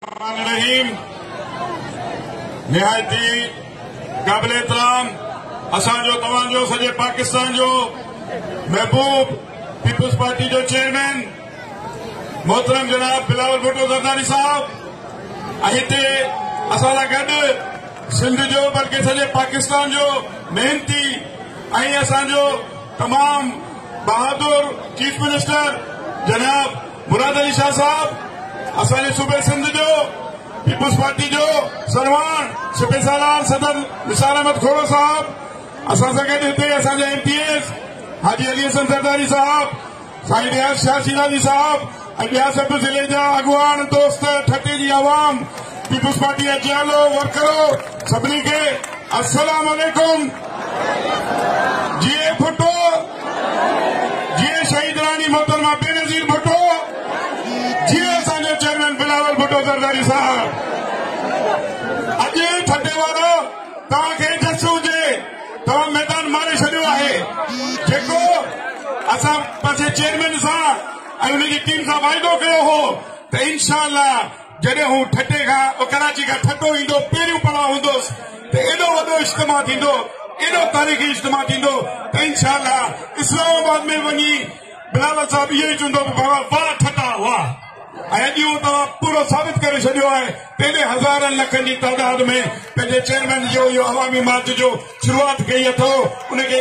रहीम निहायती काबिल एहतराम असांजो तव्हांजो सॼे पाकिस्तान जो महबूब पीपुल्स पार्टी जो चेयरमैन मोहतरम जनाब बिलावल भुट्टो ज़रदारी साहब हिते असां सां गॾु सिंध जो बल्कि सॼे पाकिस्तान जो मेहनती ऐं असांजो तमाम बहादुर चीफ मिनिस्टर जनाब मुराद अली शाह साहब असांजे सूबे सिंध जो पीपुल्स पार्टी जो सरवान सिपह सालार सदर निसार अहमद खोड़ो साहब असां सां गॾु हिते असांजा MPs हाजी अली हसन ज़रदारी साहब साईं रियाज़ शाह शिराज़ी साहब ऐं ॿिया सभु ज़िले जा अॻुवान दोस्त ठटे जी आवाम पीपुल्स पार्टी जा जियालो वर्करो सभिनी खे अस्सलाम वालेकुम। जीए भुट्टो जीए शहीद रानी मोहतरमा बेनज़ीर भुट्टो जीए असांजो चेयरमैन बिलावल भुट्टो ज़रदारी साहब। अॼु ठटे वारो तव्हांखे जस हुजे तव्हां मैदान मारे छॾियो आहे जेको असां पंहिंजे चेयरमैन सां ऐं उनजी टीम सां वाइदो कयो हो त इंशाअल्लाह जॾहिं हू ठटे खां कराची खां ठटो ईंदो पहिरियों पड़ाव हूंदुसि त एॾो वॾो इज्तिमा थींदो एॾो तारीख़ी इज्तिमा थींदो त इंशाअल्लाह इस्लामाबाद में वञी बिलावल साहब इहो ई चवंदो बाबा वाह ठटा वाह ऐं अॼु तव्हां पूरो साबित करे छॾियो आहे पंहिंजे हज़ारनि लखनि जी तादाद में पंहिंजे चेयरमैन जो इहो अवामी मार्च जो शुरूआत कई अथव उनखे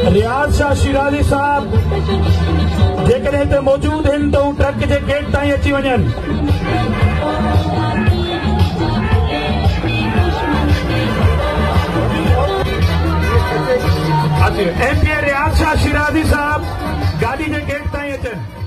रियाज़ शाह शिराज़ी साहब जेकॾहिं हिते मौजूद आहिनि त हू ट्रक जे गेट ताईं अची वञनि। MPA रियाज़ शाह शिराज़ी साहब गाॾी जे गेट ताईं अचनि।